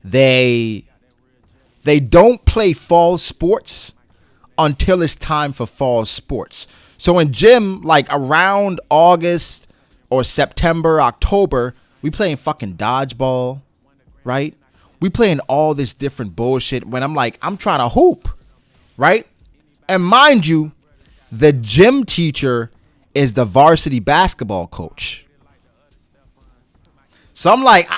they don't play fall sports until it's time for fall sports. So in gym, like around August or September, October, we playing fucking dodgeball, right? We playing all this different bullshit when I'm like, I'm trying to hoop, right? And mind you, the gym teacher is the varsity basketball coach. So I'm like,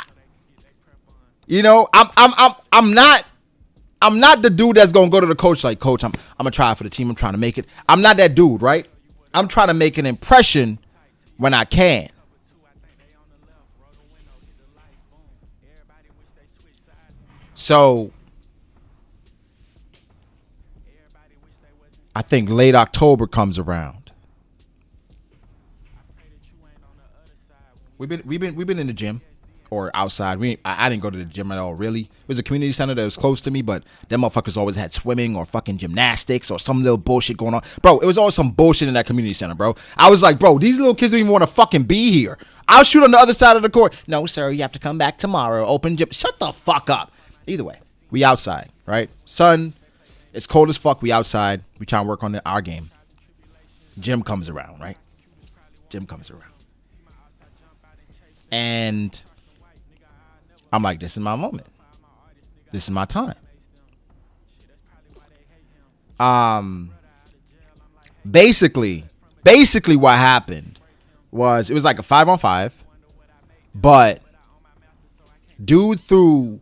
I'm not the dude that's gonna go to the coach like, coach, I'm gonna try for the team. I'm trying to make it. I'm not that dude, right? I'm trying to make an impression when I can. So I think late October comes around. We've been in the gym or outside. I didn't go to the gym at all, really. It was a community center that was close to me, but them motherfuckers always had swimming or fucking gymnastics or some little bullshit going on. Bro, it was always some bullshit in that community center, bro. I was like, bro, these little kids don't even want to fucking be here. I'll shoot on the other side of the court. No, sir, you have to come back tomorrow. Open gym. Shut the fuck up. Either way, we outside, right? Sun, it's cold as fuck. We outside. We trying to work on our game. Gym comes around, right? Gym comes around. And I'm like, this is my moment. This is my time. Basically what happened was it was like a 5-on-5, but dude threw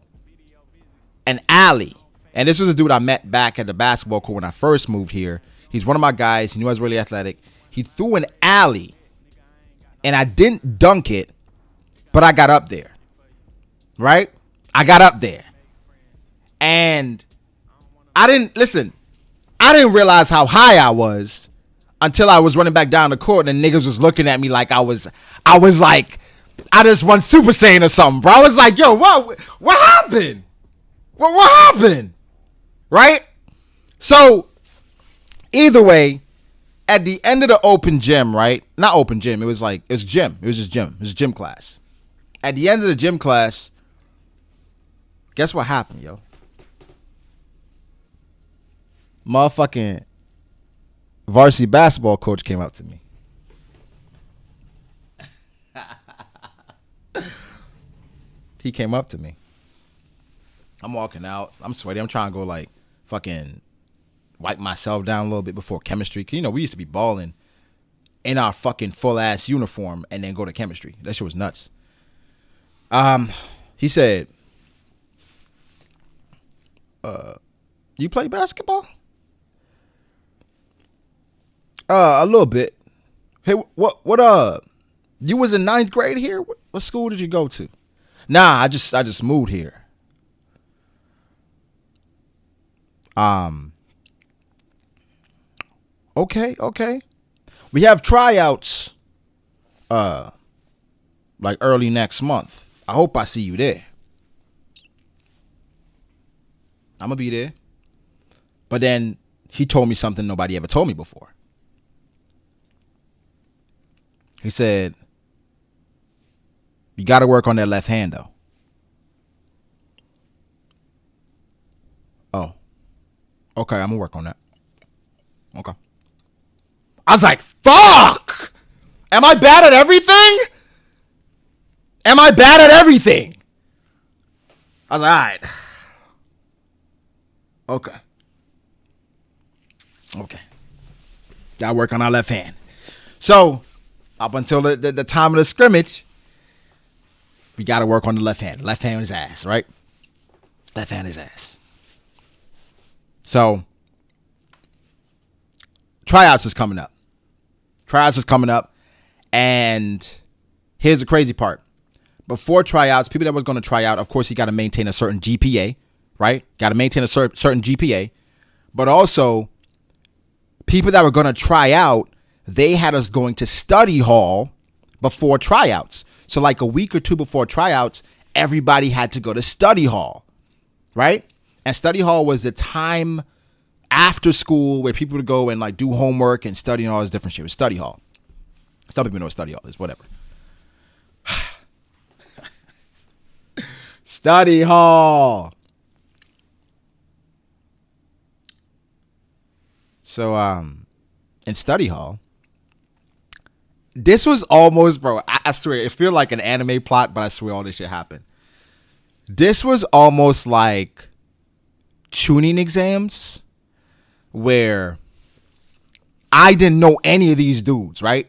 an alley. And this was a dude I met back at the basketball court when I first moved here. He's one of my guys. He knew I was really athletic. He threw an alley, and I didn't dunk it, but I got up there. Right? I got up there. And I didn't realize how high I was until I was running back down the court and niggas was looking at me like I was like, I just won Super Saiyan or something, bro. I was like, yo, what happened? What happened? Right? So, either way, at the end of the open gym, right? Not open gym. It was gym. It was just gym. It was gym class. At the end of the gym class, guess what happened, yo? Motherfucking varsity basketball coach came up to me. He came up to me. I'm walking out. I'm sweaty. I'm trying to go like fucking wipe myself down a little bit before chemistry. 'Cause, we used to be balling in our fucking full ass uniform and then go to chemistry. That shit was nuts. He said, you play basketball? A little bit. Hey, what you was in 9th grade here? What school did you go to? Nah, I just moved here. Okay. We have tryouts like early next month. I hope I see you there. I'm gonna be there. But then he told me something nobody ever told me before. He said, you gotta work on that left hand though. Oh. Okay, I'm gonna work on that. Okay. I was like, fuck! Am I bad at everything? I was like, all right. Okay. Gotta work on our left hand. So, up until the time of the scrimmage, we gotta work on the left hand. Left hand is ass, right? Left hand is ass. So, tryouts is coming up. And here's the crazy part. Before tryouts, people that was going to try out, of course, you got to maintain a certain GPA, right? Got to maintain a certain GPA. But also, people that were going to try out, they had us going to study hall before tryouts. So like a week or two before tryouts, everybody had to go to study hall, right? And study hall was the time after school where people would go and like do homework and study and all this different shit. It was study hall. Some people know what study hall is, whatever. Study hall. So, in study hall, this was almost, bro, I swear, it feel like an anime plot, but I swear all this shit happened. This was almost like Chunin Exams, where I didn't know any of these dudes, right?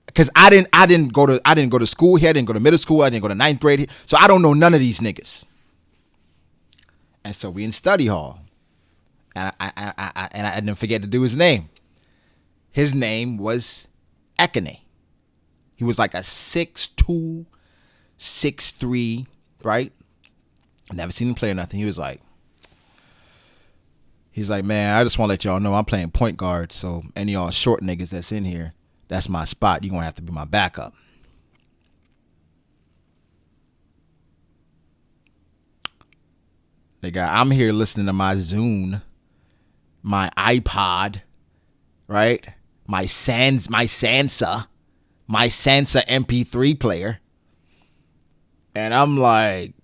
Because I didn't go to school here. I didn't go to middle school. I didn't go to ninth grade here. So I don't know none of these niggas. And so we in study hall. And I didn't forget to do his name. His name was Ekane. He was like a 6'2", 6'3", right? Never seen him play or nothing. He's like, man, I just want to let y'all know I'm playing point guard. So any of y'all short niggas that's in here, that's my spot. You're going to have to be my backup. Nigga, I'm here listening to my Zune, my iPod, right? My Sansa MP3 player. And I'm like,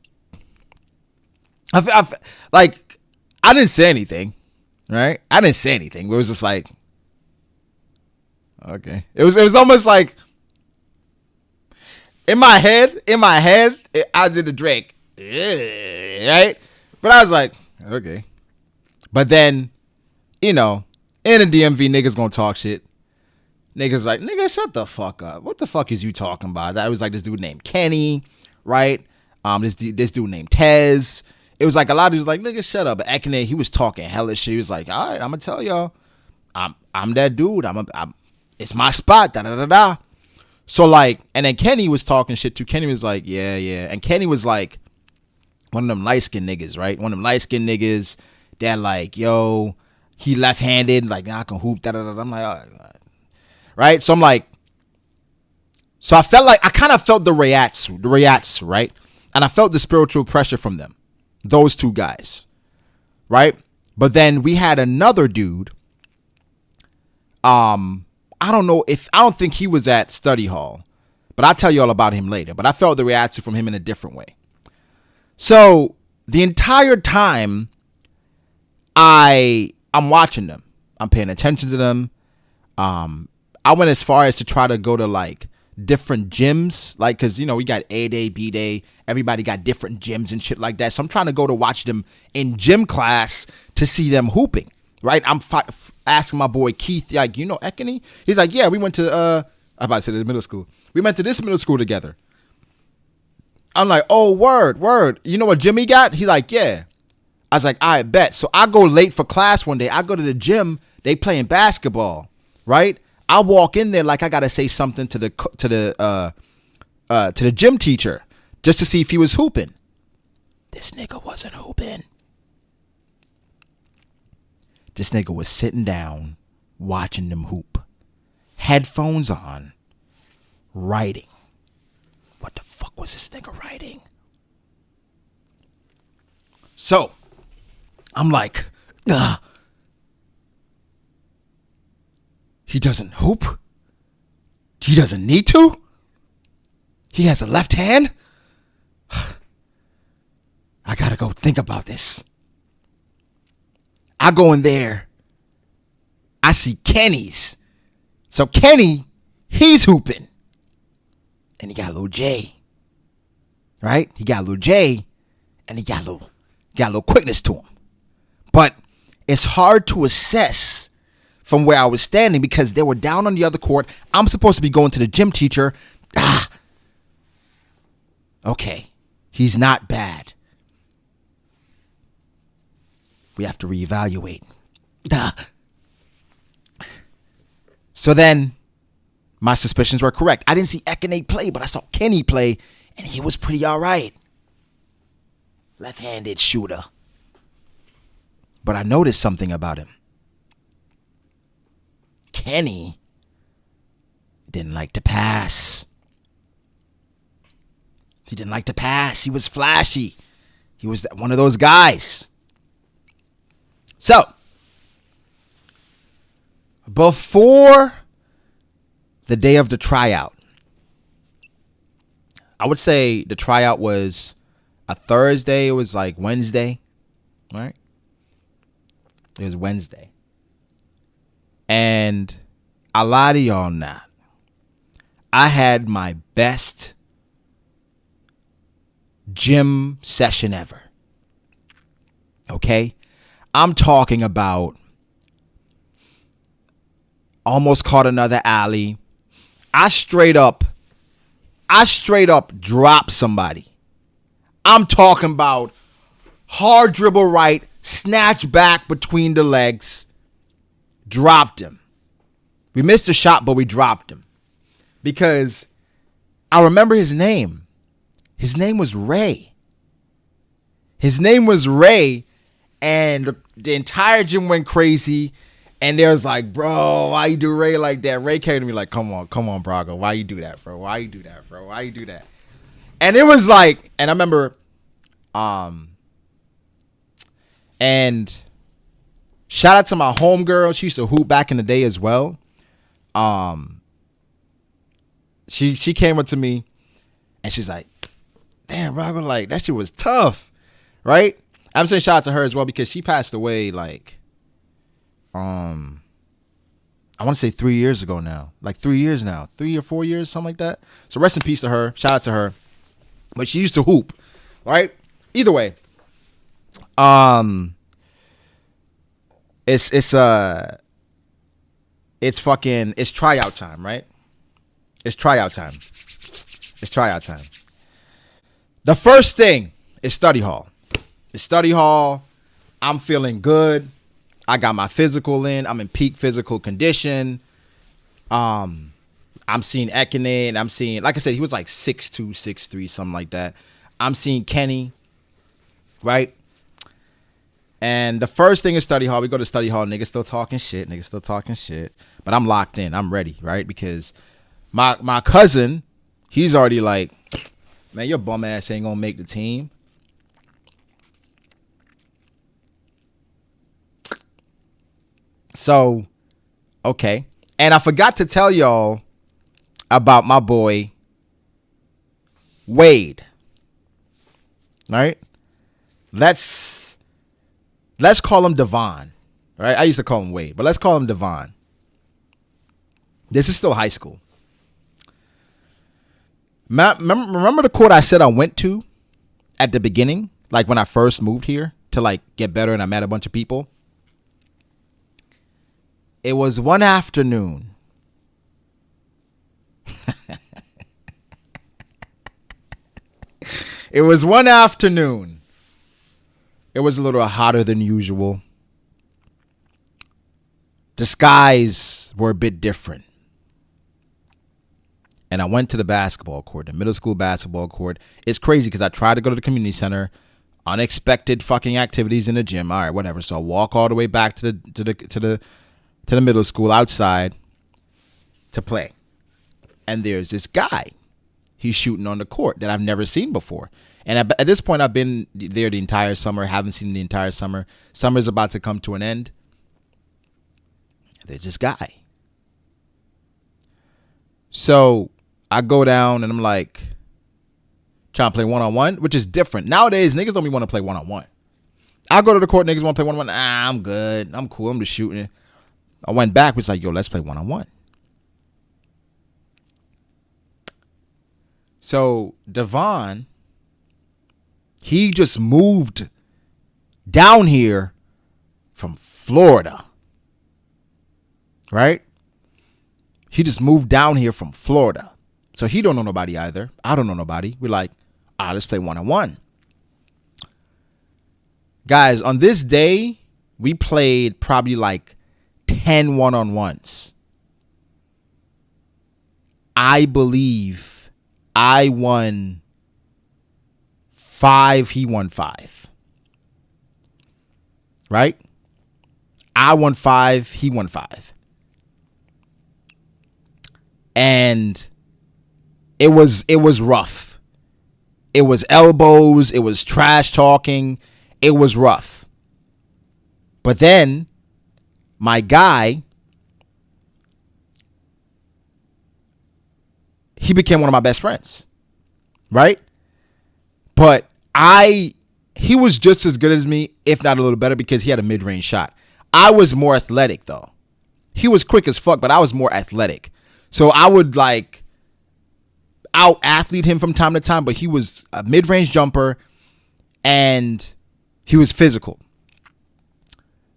I didn't say anything, right? I didn't say anything. It was just like, okay. It was almost like, in my head, I did the Drake, right? But I was like, okay. But then, you know, in the DMV, niggas gonna talk shit. Niggas like, nigga, shut the fuck up. What the fuck is you talking about? That was like this dude named Kenny, right? This dude named Tez. It was like a lot of dudes like, nigga, shut up. But Ekane, he was talking hella shit. He was like, all right, I'm gonna tell y'all, I'm that dude. It's my spot. Da da da da. So like, and then Kenny was talking shit too. Kenny was like, yeah. And Kenny was like one of them light skinned niggas, right? One of them light skinned niggas that like, yo, he left handed, like, nah, I can hoop. Da da da. I'm like, all right. So I'm like, so I felt like I kind of felt the Rayats, right? And I felt the spiritual pressure from them. Those two guys, right? But then we had another dude. I don't think he was at study hall, but I'll tell you all about him later. But I felt the reaction from him in a different way. So the entire time I'm watching them, I'm paying attention to them. I went as far as to try to go to like different gyms, like, cause you know we got A day, B day, everybody got different gyms and shit like that. So I'm trying to go to watch them in gym class to see them hooping, right? I'm asking my boy Keith, like, you know Ekane? He's like, yeah, we went to I'm about to say this middle school. We went to this middle school together. I'm like, oh, word. You know what gym he got? He like, yeah. I was like, I bet. So I go late for class one day. I go to the gym. They playing basketball, right? I walk in there like I gotta say something to the gym teacher just to see if he was hooping. This nigga wasn't hooping. This nigga was sitting down watching them hoop, headphones on, writing. What the fuck was this nigga writing? So I'm like, ugh. He doesn't hoop. He doesn't need to. He has a left hand. I gotta go think about this. I go in there. I see Kenny's. So Kenny, he's hooping. And he got a little J. Right? He got a little J. And he got a little quickness to him. But it's hard to assess from where I was standing because they were down on the other court. I'm supposed to be going to the gym teacher. Okay. He's not bad. We have to reevaluate. So then my suspicions were correct. I didn't see Ekane play, but I saw Kenny play, and he was pretty all right. Left-handed shooter. But I noticed something about him. Kenny didn't like to pass. He didn't like to pass. He was flashy. He was one of those guys. So, before the day of the tryout, I would say the tryout was a Thursday. It was like Wednesday, right? It was Wednesday. And I lie to y'all not. I had my best gym session ever. Okay? I'm talking about almost caught another alley. I straight up dropped somebody. I'm talking about hard dribble right, snatch back between the legs, dropped him. We missed a shot, but we dropped him. Because I remember his name. His name was Ray. And the entire gym went crazy. And they was like, bro, why you do Ray like that? Ray came to me like, come on, Brago. Why you do that, bro? Why you do that? And it was like, and I remember, and shout out to my homegirl. She used to hoop back in the day as well. She came up to me and she's like, damn, Brago, like, that shit was tough, right? I'm saying shout out to her as well because she passed away like, I want to say 3 years ago now. Like 3 years now. 3 or 4 years, something like that. So rest in peace to her. Shout out to her. But she used to hoop, right? Either way. It's tryout time, right? It's tryout time. The first thing is study hall. I'm feeling good. I got my physical in. I'm in peak physical condition. I'm seeing Ekene, and I'm seeing, like I said, he was like 6'2", 6'3", something like that. I'm seeing Kenny, right? And the first thing is study hall. We go to study hall. Niggas still talking shit. But I'm locked in. I'm ready, right? Because my cousin, he's already like, man, your bum ass ain't gonna make the team. So, okay. And I forgot to tell y'all about my boy, Wade. Right? Let's call him Devon. Right? I used to call him Wade, but let's call him Devon. This is still high school. Remember the court I said I went to at the beginning? Like when I first moved here to like get better and I met a bunch of people? It was one afternoon. It was a little hotter than usual. The skies were a bit different. And I went to the basketball court, the middle school basketball court. It's crazy because I tried to go to the community center. Unexpected fucking activities in the gym. All right, whatever. So I walk all the way back to the middle school outside to play. And there's this guy. He's shooting on the court that I've never seen before. And at this point, I've been there the entire summer. Haven't seen the entire summer. Summer's about to come to an end. There's this guy. So I go down and I'm like, trying to play one-on-one, which is different. Nowadays, niggas don't even want to play one-on-one. I go to the court, niggas want to play one-on-one. I'm good. I'm cool. I'm just shooting it. I went back, was like, yo, let's play one-on-one. So Devon, he just moved down here from Florida. Right? He just moved down here from Florida. So he don't know nobody either. I don't know nobody. We're like, all right, let's play one-on-one. Guys, on this day, we played probably like 10 one-on-ones. I believe I won 5. He won 5. Right? I won 5. He won 5. And it was rough. It was elbows. It was trash talking. It was rough. But then my guy, he became one of my best friends. Right? But He was just as good as me, if not a little better, because he had a mid-range shot. I was more athletic though. He was quick as fuck, but I was more athletic. So I would like out athlete him from time to time, but he was a mid-range jumper and he was physical.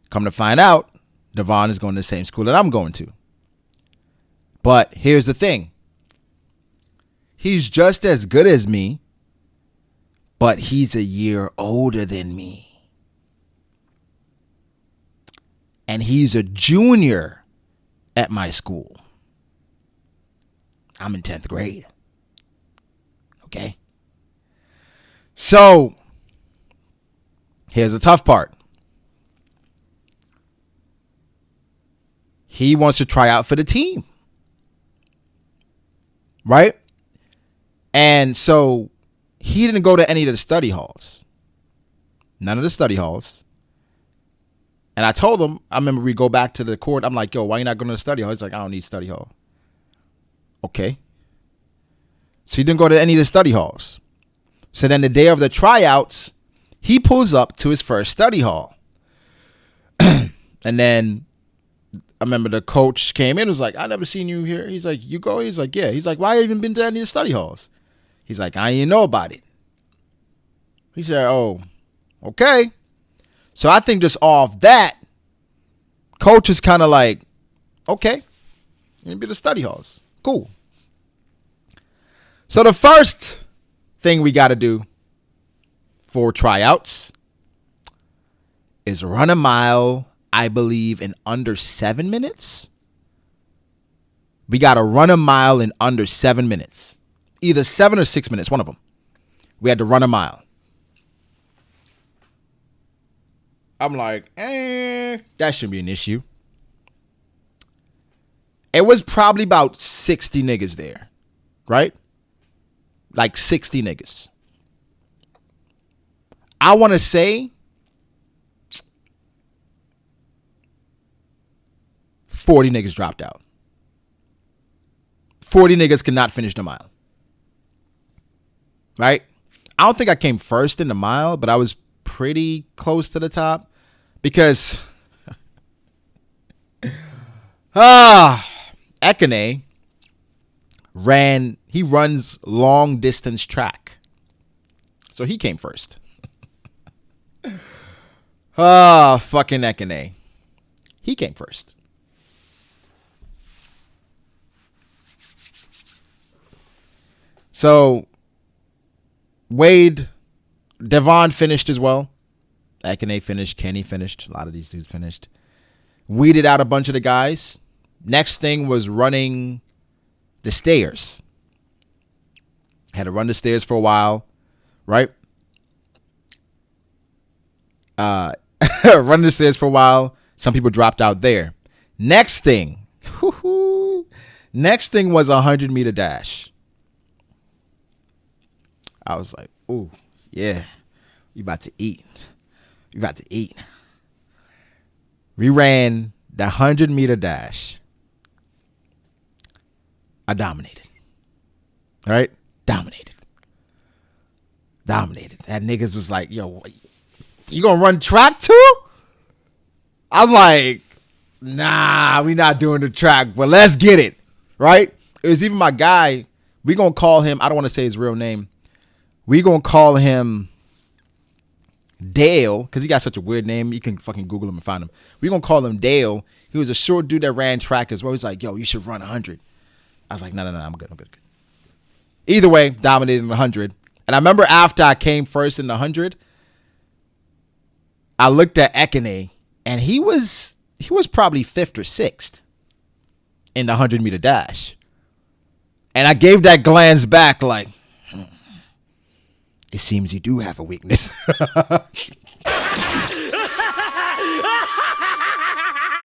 Come to find out, Devon is going to the same school that I'm going to. But here's the thing. He's just as good as me, but he's a year older than me. And he's a junior at my school. I'm in 10th grade. Okay? So, here's the tough part. He wants to try out for the team. Right? And so he didn't go to any of the study halls. None of the study halls. And I told him, I remember we go back to the court. I'm like, yo, why you not going to the study hall? He's like, I don't need study hall. Okay. So he didn't go to any of the study halls. So then the day of the tryouts, he pulls up to his first study hall. And then I remember the coach came in and was like, I never seen you here. He's like, you go? He's like, yeah. He's like, why have you even been to any of the study halls? He's like, I didn't know about it. He said, oh, okay. So I think just off that, coach is kind of like, okay, you be the study halls. Cool. So the first thing we got to do for tryouts is run a mile, I believe, in under 7 minutes. We got to run a mile in under 7 minutes. Either 7 or 6 minutes, one of them. We had to run a mile. I'm like, that shouldn't be an issue. It was probably about 60 niggas there, right? Like 60 niggas. I want to say 40 niggas dropped out. 40 niggas could not finish the mile. Right? I don't think I came first in the mile, but I was pretty close to the top because Ekene runs long distance track. So he came first. Fucking Ekene. He came first. So Devon finished as well. Ekene finished. Kenny finished. A lot of these dudes finished. Weeded out a bunch of the guys. Next thing was running the stairs. Had to run the stairs for a while, right? Run the stairs for a while. Some people dropped out there. Next thing was a 100-meter dash. I was like, ooh, yeah, you about to eat. You about to eat. We ran the 100-meter dash. I dominated. All right? Dominated. That niggas was like, yo, you gonna run track too? I'm like, nah, we not doing the track, but let's get it. Right? It was even my guy. We gonna call him, I don't want to say his real name. We gonna call him Dale, because he got such a weird name. You can fucking Google him and find him. We gonna call him Dale. He was a short dude that ran track as well. He's like, yo, you should run 100. I was like, no, I'm good. Either way, dominated in 100. And I remember after I came first in the 100, I looked at Ekene, and he was probably 5th or 6th in the 100-meter dash. And I gave that glance back like, it seems you do have a weakness.